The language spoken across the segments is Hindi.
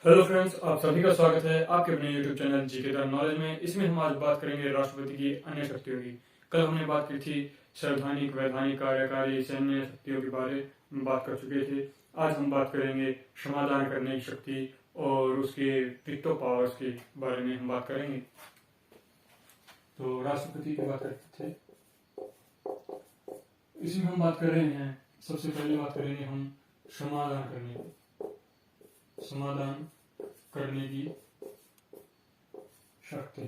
हेलो फ्रेंड्स, आप सभी का स्वागत है आपके अपने YouTube channel GK the knowledge में। इसमें हम आज बात करेंगे राष्ट्रपति की अन्य शक्तियों की। कल हमने बात की थी संवैधानिक, वैधानिक, कार्यकारी, सैन्य शक्तियों के बारे में बात कर चुके थे। आज हम बात करेंगे समाधान करने की शक्ति और उसके विक्टो पावर्स के बारे में हम बात करेंगे। तो राष्ट्रपति की बात करते थे, इसमें हम बात कर रहे हैं। सबसे पहले बात करेंगे हम समाधान करने की। समाधान करने की शक्ति।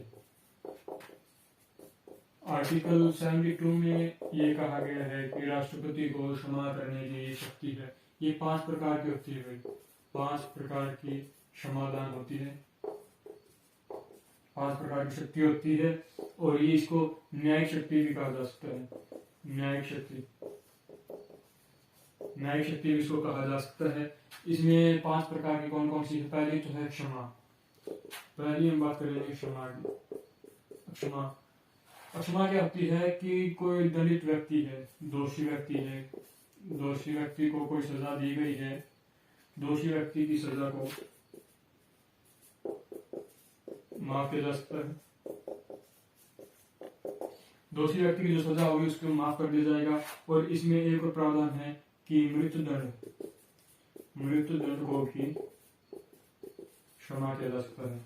आर्टिकल 72 में ये कहा गया है कि राष्ट्रपति को क्षमा करने की शक्ति है। ये 5 प्रकार की होती है। 5 प्रकार की समाधान होती है, 5 प्रकार की शक्ति होती है और ये इसको न्यायिक शक्ति भी कहा जा सकता है। न्यायिक शक्ति, न्यायिक शक्ति भी इसको कहा जा सकता है। इसमें 5 प्रकार की कौन कौन सी है? पहली तो है क्षमा। पहली हम बात करेंगे क्षमा की। क्षमा, क्षमा क्या होती है कि कोई दलित व्यक्ति है, दोषी व्यक्ति है, दोषी व्यक्ति को कोई सजा दी गई है, दोषी व्यक्ति की सजा को माफ किया जा सकता है। दोषी व्यक्ति की जो सजा होगी उसको माफ कर दिया जाएगा। और इसमें एक और प्रावधान है कि मृत्युदंड, मृत्युदंड को भी क्षमा किया जा सकता है।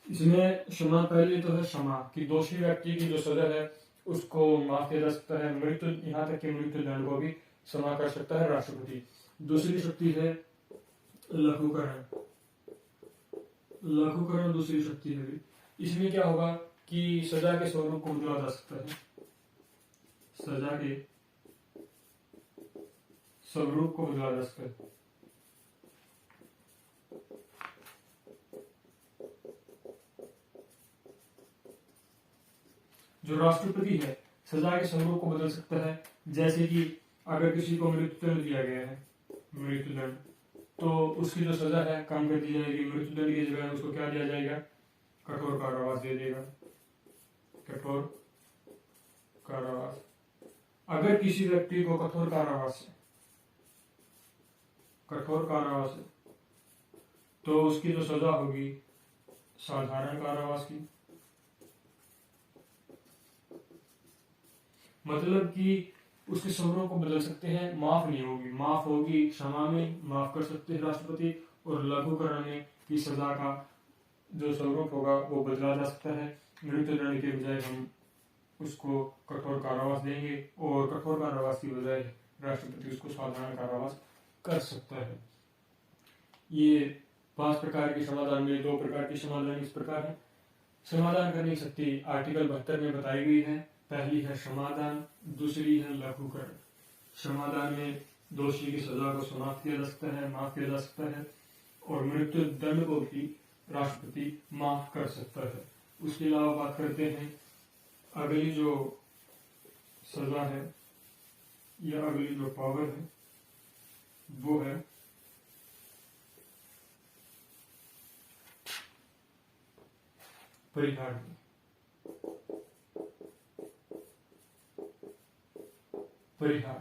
इसमें क्षमा, पहले तो है क्षमा कि दोषी व्यक्ति की जो सजा है उसको माफ किया जा सकता है। मृत्यु, यहाँ तक कि मृत्युदंड को भी क्षमा कर सकता है राष्ट्रपति। दूसरी शक्ति है लघुकरण। लघुकरण दूसरी शक्ति है। इसमें क्या होगा कि सजा के स्वरूप को बदला जा सकता है। सजा के स्वरूप को बदला जा सकता है। जो राष्ट्रपति है सजा के स्वरूप को बदल सकता है। जैसे कि अगर किसी को मृत्युदंड दिया गया है, मृत्युदंड, तो उसकी जो सजा है कम कर दी जाएगी। मृत्युदंड की जगह उसको क्या दिया जाएगा? कठोर कारावास दे देगा। कठोर कारावास। अगर किसी व्यक्ति को कठोर कारावास है तो उसकी जो सजा होगी साधारण कारावास की। मतलब कि उसके स्वरूप को बदल सकते हैं, माफ नहीं होगी। माफ होगी क्षमा में, माफ कर सकते हैं राष्ट्रपति। और लघुकरण में की सजा का जो स्वरूप होगा वो बदला जा सकता है। मृत्युदंड के बजाय हम उसको कठोर कारावास देंगे और कठोर कारावास की बजाय राष्ट्रपति उसको साधारण कारावास कर सकता है। ये 5 प्रकार के समाधान में 2 प्रकार के समाधान इस प्रकार है। समाधान करने की शक्ति आर्टिकल 72 में बताई गई है। पहली है समाधान, दूसरी है लघुकरण। समाधान में दोषी की सजा को समाप्त किया जा सकता है, माफ किया जा सकता है। और मृत्यु दंड को भी राष्ट्रपति माफ कर सकता है। उसके अलावा बात करते हैं अगली जो सजा है या अगली जो पावर है वो है परिहार की। परिहार,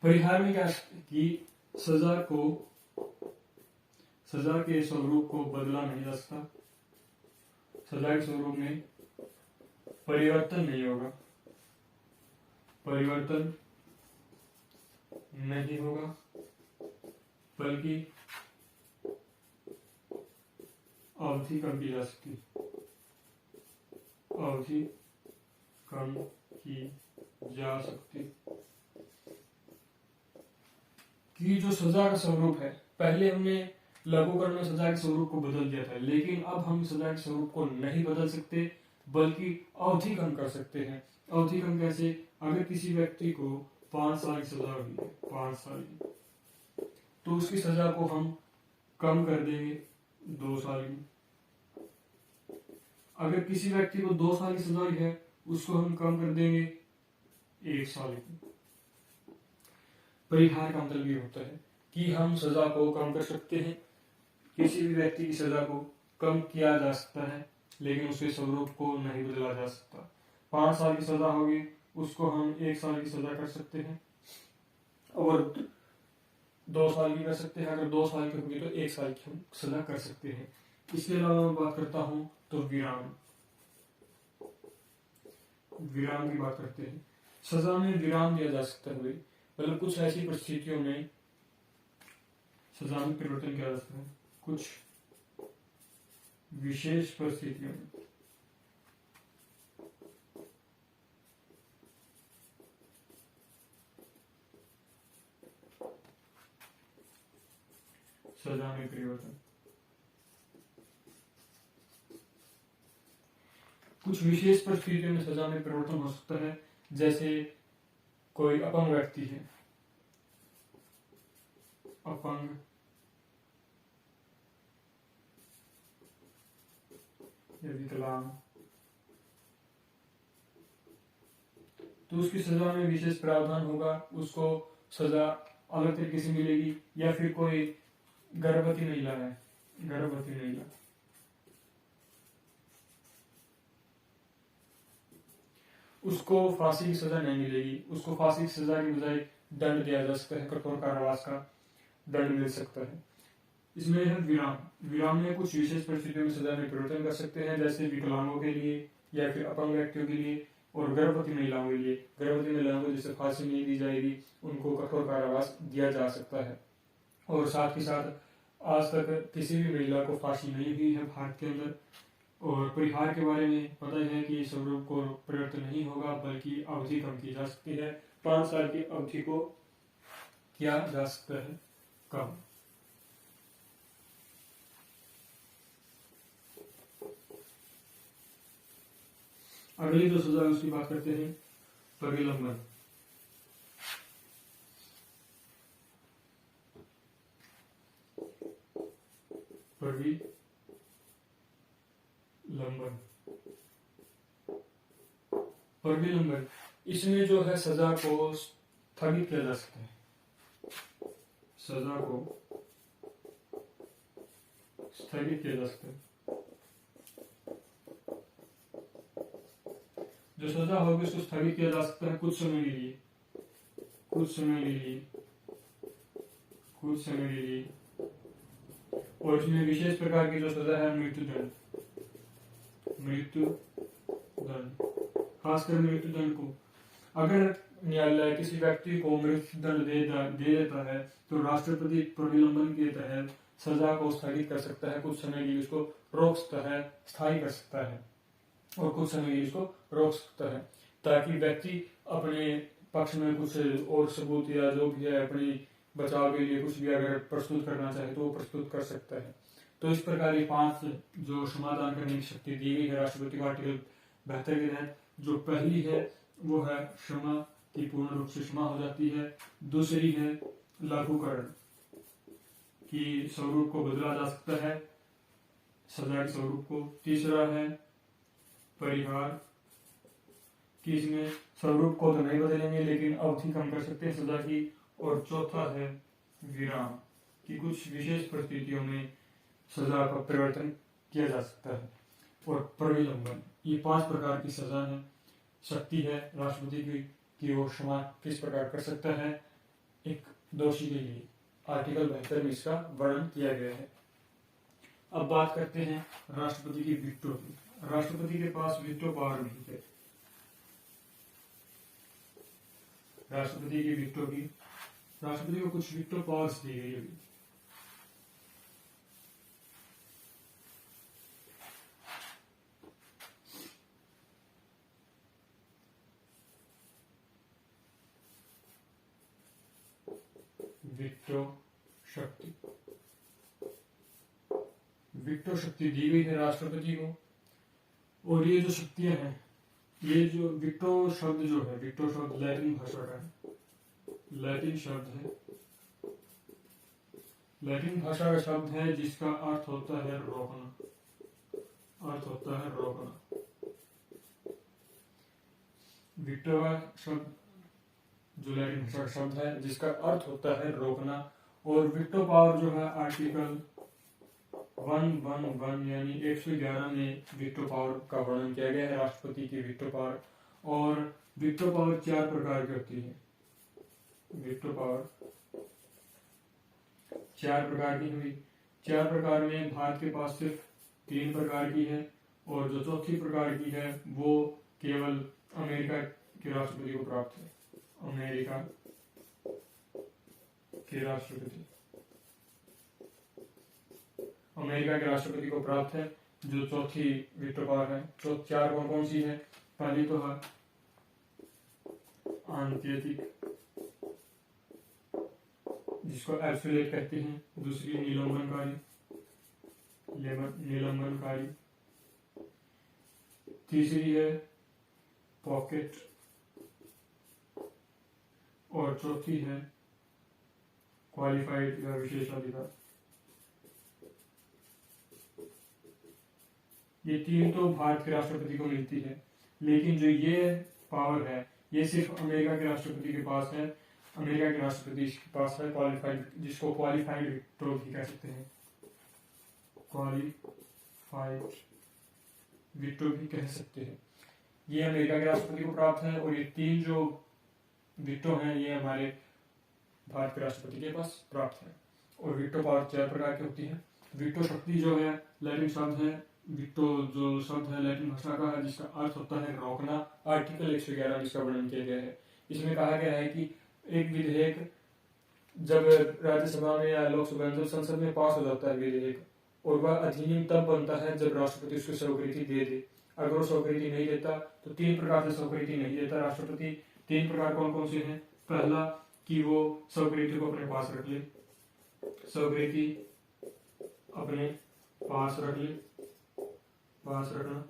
परिहार में क्या कि सजा के स्वरूप को बदला नहीं जा सकता। सजा के स्वरूप में परिवर्तन नहीं होगा, परिवर्तन नहीं होगा, बल्कि अवधि कम की जा सकती, अवधि कम की जा सकती। कि जो सजा का स्वरूप है, पहले हमने लघुकरण में सजा के स्वरूप को बदल दिया था, लेकिन अब हम सजा के स्वरूप को नहीं बदल सकते बल्कि अवधि कम कर सकते हैं। अवधि कम कैसे? अगर किसी व्यक्ति को 5 साल की सजा हुई है, 5 साल की, तो उसकी सजा को हम कम कर देंगे 2 साल की। अगर किसी व्यक्ति को 2 साल की सजा हुई है उसको हम कम कर देंगे 1 साल की। परिहार का मतलब ये होता है कि हम सजा को कम कर सकते हैं। किसी भी व्यक्ति की सजा को कम किया जा सकता है लेकिन उसके स्वरूप को नहीं बदला जा सकता। 5 साल की सजा होगी उसको हम 1 साल की सजा कर सकते हैं। और 2 साल की कर सकते हैं, अगर 2 साल की होगी तो 1 साल की हम सजा कर सकते हैं। इसके अलावा मैं बात करता हूँ तो विराम की बात करते हैं। सजा में विराम दिया जा सकता है, मतलब कुछ ऐसी परिस्थितियों में सजा में परिवर्तन किया जा सकता है, कुछ विशेष परिस्थितियों में सजा में परिवर्तन, कुछ विशेष परिस्थितियों में सजा में परिवर्तन हो सकता है। जैसे कोई अपंग व्यक्ति है, अपंग या विकलांग, तो उसकी सजा में विशेष प्रावधान होगा, उसको सजा अलग तरीके से मिलेगी। या फिर कोई गर्भवती महिला है, गर्भवती महिला, उसको फांसी की सजा नहीं मिलेगी, उसको फांसी की सजा की बजाय दंड दिया जा सकता है, कठोर कारावास का दंड मिल सकता है। इसमें है विराम में कुछ विशेष परिस्थितियों में सजा में परिवर्तन कर सकते हैं, जैसे विकलांगों के लिए या फिर अपंग व्यक्तियों के लिए और गर्भवती महिलाओं के लिए। गर्भवती महिलाओं को जैसे फांसी नहीं दी जाएगी, उनको कठोर कारावास दिया जा सकता है। और साथ ही साथ आज तक किसी भी महिला को फांसी नहीं हुई है भारत के अंदर। और परिहार के बारे में पता है कि स्वरूप को परिवर्तन नहीं होगा, बल्कि अवधि कम की जा सकती है। 5 साल की अवधि को किया जा सकता है कम। अगली जो सजा उसकी बात करते हैं, परिलंबन। परिलंबन, इसमें जो है सजा को स्थगित किया जा सकता है, सजा को स्थगित किया जा सकता है। जो सजा होगी उसको स्थगित किया जा सकता है कुछ समय के लिए, कुछ समय के लिए, कुछ समय के लिए। और इसमें विशेष प्रकार की जो सजा है मृत्यु दंड, मृत्यु दंड, खासकर मृत्यु दंड को अगर न्यायालय किसी व्यक्ति को मृत्यु दंड दे देता है तो राष्ट्रपति परिलंबन के तहत सजा को स्थगित कर सकता है, कुछ समय के लिए उसको रोक सकता है, स्थायी कर सकता है और कुछ समय के लिए उसको रोक सकता है, ताकि व्यक्ति अपने पक्ष में कुछ और सबूत या जो भी है अपनी बचाव के लिए कुछ भी अगर प्रस्तुत करना चाहे तो वो प्रस्तुत कर सकता है। तो इस प्रकार ये 5 जो समाधान करने की शक्ति दी गई है राष्ट्रपति को आर्टिकल 72 के तहत। जो पहली है वो है क्षमा, की पूर्ण रूप से क्षमा हो जाती है। दूसरी है लघुकरण, की स्वरूप को बदला जा सकता है, सजा के स्वरूप को। तीसरा है परिहार, कि इसमें स्वरूप को तो नहीं बदलेंगे लेकिन अवधि कम कर सकते हैं सजा की। और चौथा है विराम, कि कुछ विशेष परिस्थितियों में सजा का परिवर्तन किया जा सकता है। और परिलंबन, ये 5 प्रकार की सजा है, शक्ति है राष्ट्रपति की कि वो क्षमा किस प्रकार कर सकता है एक दोषी के लिए। आर्टिकल 72 में इसका वर्णन किया गया है। अब बात करते हैं राष्ट्रपति की विटो की। राष्ट्रपति के पास विटो पावर भी है। राष्ट्रपति की विटो की, राष्ट्रपति को कुछ विटो पावर्स दी गई है। विटो शक्ति, विटो शक्ति दी गई है राष्ट्रपति को। और ये जो शक्तियां हैं, ये जो विटो शब्द जो है, विटो शब्द लैटिन भाषा का है, लैटिन शब्द है, लैटिन भाषा का शब्द है जिसका अर्थ होता है रोकना, अर्थ होता है रोकना। विटो का शब्द जो लैटिन भाषा का शब्द है जिसका अर्थ होता है रोकना। और विटो पावर जो है आर्टिकल 111 यानी 111 में विटो पावर का वर्णन किया गया है, राष्ट्रपति की विटो पावर। और विटो पावर 4 प्रकार की होती है। विटो पावर 4 प्रकार की हुई। 4 प्रकार में भारत के पास सिर्फ 3 प्रकार की है, और जो चौथी प्रकार की है वो केवल अमेरिका के राष्ट्रपति को प्राप्त है। अमेरिका के राष्ट्रपति को प्राप्त है जो चौथी वीटो पावर है। 4 कौन कौन सी है? पहली तो है आंतरिक, जिसको एब्सोल्यूट कहते हैं। दूसरी निलंबनकारी। तीसरी है पॉकेट, और चौथी है क्वालिफाइड या विशेषाधिकार। ये 3 तो भारत के राष्ट्रपति को मिलती है, लेकिन जो ये पावर है ये सिर्फ अमेरिका के राष्ट्रपति के पास है। अमेरिका के राष्ट्रपति के पास है क्वालिफाइड, जिसको क्वालिफाइड वीटो भी कह सकते हैं। क्वालिफाइड वीटो भी कह सकते हैं। ये अमेरिका के राष्ट्रपति को प्राप्त है, और ये 3 जो वीटो हैं ये हमारे भारत के राष्ट्रपति के पास प्राप्त है। और वीटो पावर 4 प्रकार की होती है। वीटो शक्ति जो है लैटिन शब्द है, वीटो जो शब्द है लैटिन भाषा का है, जिसका अर्थ होता है रोकना। आर्टिकल 111 जिसका वर्णन किया गया है, इसमें कहा गया है कि एक विधेयक जब राज्यसभा में या लोकसभा में, जब संसद में पास हो जाता है विधेयक, और वह अधिनियम तब बनता है जब राष्ट्रपति उसको स्वीकृति दे दे। अगर वो स्वीकृति नहीं देता तो 3 प्रकार से स्वीकृति नहीं देता राष्ट्रपति। 3 प्रकार कौन कौन से हैं? पहला कि वो स्वीकृति को अपने पास रख ले, स्वीकृति अपने पास रखना।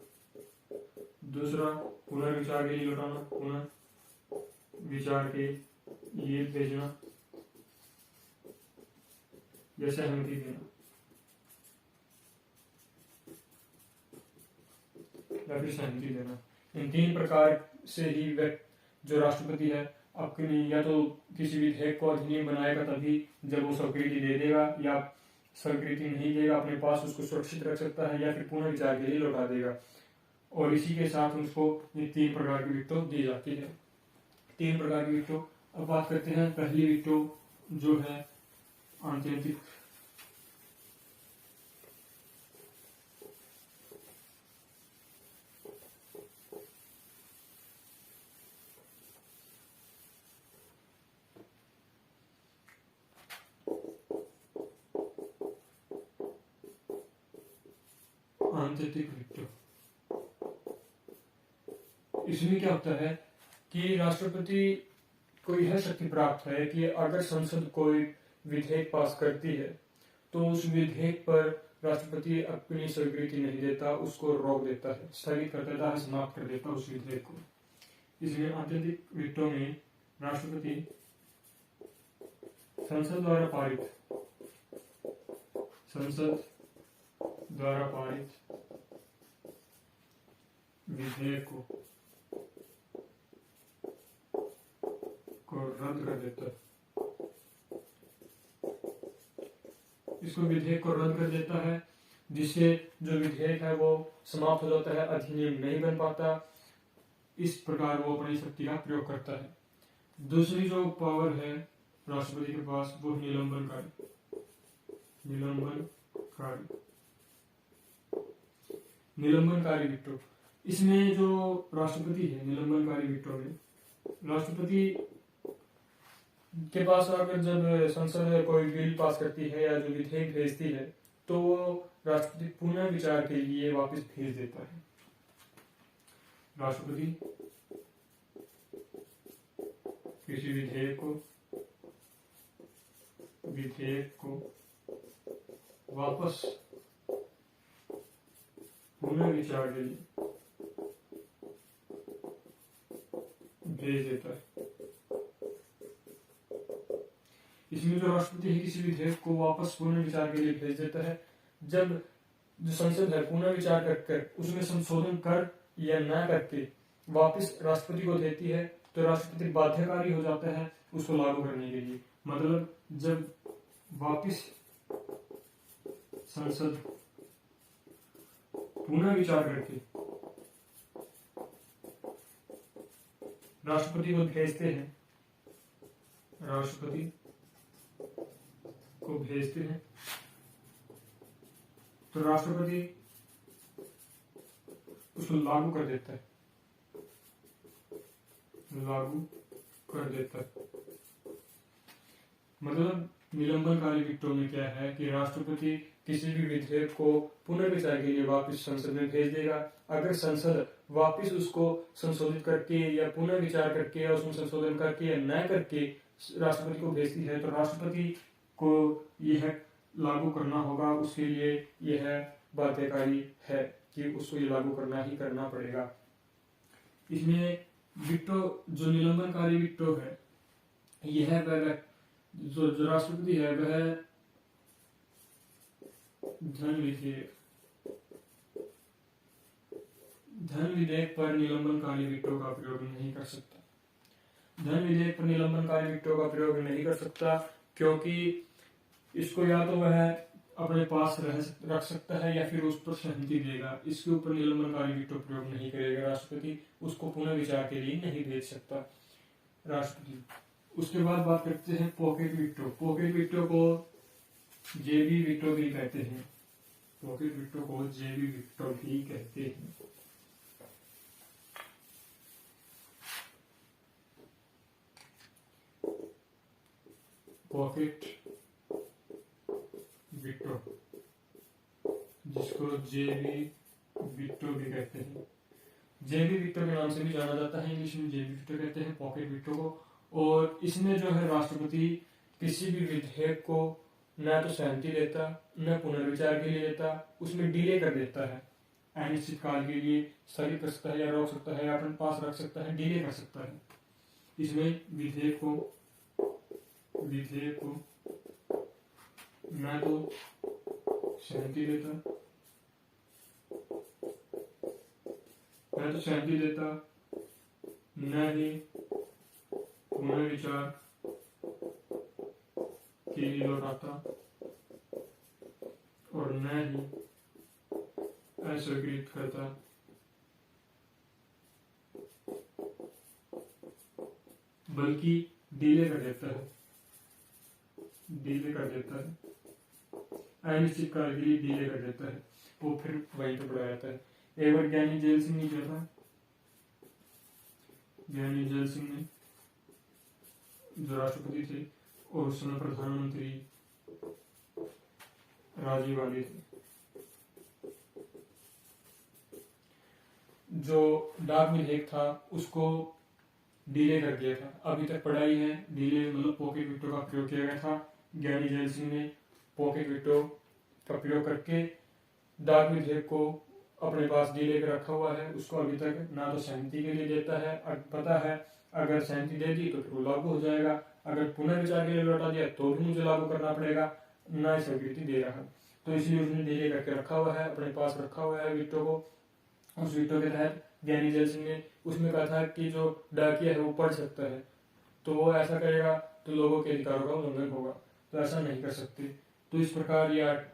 दूसरा पुनर्विचार के लिए लौटाना, पुनर्विचार के लिए भेजना या सहमति देना, या फिर सहमति देना। इन 3 प्रकार से ही जो राष्ट्रपति है अपनी या तो किसी विधेयक को अधिनियम बनाएगा तभी जब वो स्वीकृति दे देगा, या स्वीकृति नहीं देगा अपने पास उसको सुरक्षित रख सकता है, या फिर पुनर्विचार के लिए लौटा देगा। और इसी के साथ उसको ये 3 प्रकार की वीटो दी जाती है। 3 प्रकार की वीटो। अब बात करते हैं पहली वीटो जो है आंतरिक। आंतरिक वीटो, इसमें क्या होता है कि राष्ट्रपति को यह शक्ति प्राप्त है कि अगर संसद कोई विधेयक पास करती है तो उस विधेयक पर राष्ट्रपति अपनी स्वीकृति नहीं देता, उसको रोक देता है, स्थगित कर देता है, समाप्त कर देता है उस विधेयक को। इसलिए आंतरिक वीटो में राष्ट्रपति संसद द्वारा पारित विधेयक को रद्द कर देता है। इसको विधेयक को रद्द कर देता है, जिससे जो विधेयक है वो समाप्त हो जाता है, अधिनियम नहीं बन पाता। इस प्रकार वो अपनी शक्ति का प्रयोग करता है। दूसरी जो पावर है राष्ट्रपति के पास वो निलंबनकारी वीटो। इसमें जो राष्ट्रपति है निलंबनकारी वीटो में, राष्ट्रपति के पास अगर जब संसद कोई बिल पास करती है या जो विधेयक भेजती है तो वो राष्ट्रपति पुनः विचार के लिए वापस भेज देता है। राष्ट्रपति किसी विधेयक को वापस पुनः विचार के लिए भेज देता है। इसमें जो राष्ट्रपति है किसी विधेयक को वापस पुनः विचार के लिए भेज देता है। जब जो संसद है पुनः विचार कर उसमें संशोधन कर या न करके वापस राष्ट्रपति को देती है तो राष्ट्रपति बाध्यकारी हो जाता है उसको लागू करने के लिए। मतलब जब वापस संसद पुनः विचार करके राष्ट्रपति को भेजते हैं, राष्ट्रपति को भेजते हैं तो राष्ट्रपति उसको लागू कर देता है, लागू कर देता है। मतलब निलंबनकारी विक्टो में क्या है कि राष्ट्रपति किसी भी विधेयक को पुनर्विचार के लिए वापस संसद में भेज देगा। अगर संसद वापस उसको संशोधित करके या पुनर्विचार करके या उसमें संशोधन करके या न करके राष्ट्रपति को भेजती है तो राष्ट्रपति को यह लागू करना होगा। उसके लिए यह बाध्यकारी है कि उसको ये लागू करना ही करना पड़ेगा। इसमें विक्टो जो निलंबनकारी विक्टो है, यह वह जो राष्ट्रपति है वह धन विधेयक पर निलंबनकारी विक्टो का प्रयोग नहीं कर सकता। धन विधेयक पर निलंबनकारी विक्टो का प्रयोग नहीं कर सकता क्योंकि इसको या तो वह अपने पास रख सकता है या फिर उस पर सहमति देगा। इसके ऊपर निलंबनकारी विक्टो प्रयोग नहीं करेगा राष्ट्रपति, उसको पुनर्विचार के लिए नहीं भेज सकता राष्ट्रपति। उसके बाद बात करते हैं पॉकेट विक्टो। पॉकेट विक्टो को जेबी विक्टो भी कहते हैं। पॉकेट विक्टो को जेबी विक्टो भी कहते हैं। पॉकेट विक्टो जिसको जेबी विक्टो भी कहते हैं, जेबी विक्टो के नाम से भी जाना जाता है, इंग्लिश में जेबी विक्टो कहते हैं पॉकेट विक्टो को। और इसमें जो है राष्ट्रपति किसी भी विधेयक को न तो सहमति देता न पुनर्विचार के लिए देता, उसमें डिले कर देता है। अनिश्चित काल के लिए स्थगित कर सकता है या रोक सकता है या अपने पास रख सकता है, डिले कर सकता है। इसमें विधेयक को न तो सहमति देता न ही पुनर्विचार के लिए लौटाता और न ही अस्वीकृत करता, बल्कि डिले कर देता है। अनिश्चित काल के लिए डिले कर देता है, वो फिर वहीं पे पड़ा जाता है। एक बार ज्ञानी जेल सिंह ने किया था। ज्ञानी जेल सिंह ने जो राष्ट्रपति थे और उस समय प्रधानमंत्री राजीव गांधी थे, जो डाक विधेयक था उसको डिले कर दिया था। अभी तक पढ़ाई है, डिले मतलब पॉकेट विक्टो का प्रयोग किया गया था। ज्ञानी जेल सिंह ने पॉकेट विक्टो का प्रयोग करके डाक विधेयक को अपने पास डिले कर रखा हुआ है। उसको अभी तक ना तो सहमति के लिए देता है, पता है अगर सहमति दे दी तो फिर वो लागू हो जाएगा, अगर पुनर्विचार के लिए लौटा दिया तो भी मुझे लागू करना पड़ेगा, ना स्वीकृति दे रहा। तो इसलिए उसने डिले करके रखा हुआ है, अपने पास रखा हुआ है विक्टो को। उस विक्टो के तहत ज्ञानी जेल सिंह ने उसमें कहा था कि जो डाकिया है वो पढ़ सकता है, तो वो ऐसा करेगा तो लोगों के अधिकारों का उल्लंघन होगा, तो ऐसा नहीं कर सकते। तो इस प्रकार यार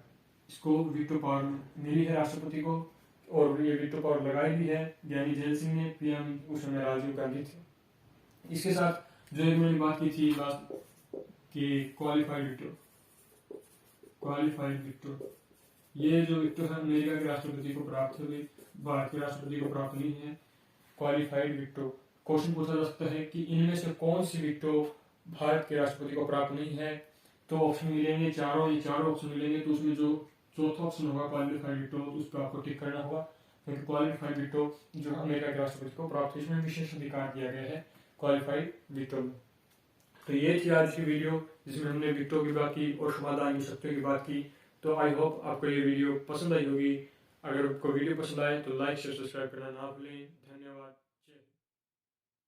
इसको विक्टो पावर मिली है राष्ट्रपति को, और ये विक्टो पावर लगाई भी है ज्ञानी जेल सिंह ने, पीएम उस समय राजीव गांधी थे। इसके साथ जो मैंने बात की थी लास्ट कि क्वालिफाइड विक्टो, ये जो विक्टो है अमेरिका के राष्ट्रपति को प्राप्त हुई, भारत के राष्ट्रपति को प्राप्त नहीं है। क्वालिफाइड विक्टो क्वेश्चन पूछा जा सकता है कि इनमें से कौन सी विक्टो भारत के राष्ट्रपति को प्राप्त नहीं है, तो ऑप्शन मिलेंगे चारों ऑप्शन मिलेंगे। तो उसमें जो चौथा ऑप्शन होगा क्वालिफाइड विक्टो, तो उस पर आपको टिक करना होगा, क्योंकि क्वालिफाइड विक्टो जो अमेरिका के राष्ट्रपति को प्राप्त है, इसमें विशेष अधिकार दिया गया है क्वालिफाइड विक्टो में। तो ये थी आज की वीडियो जिसमें हमने विक्टो की बात की और समाधान की शक्तियों की बात की। तो आई होप आपको ये वीडियो पसंद आई होगी। अगर आपको वीडियो पसंद आए तो लाइक शेयर सब्सक्राइब करना ना भूलें। धन्यवाद।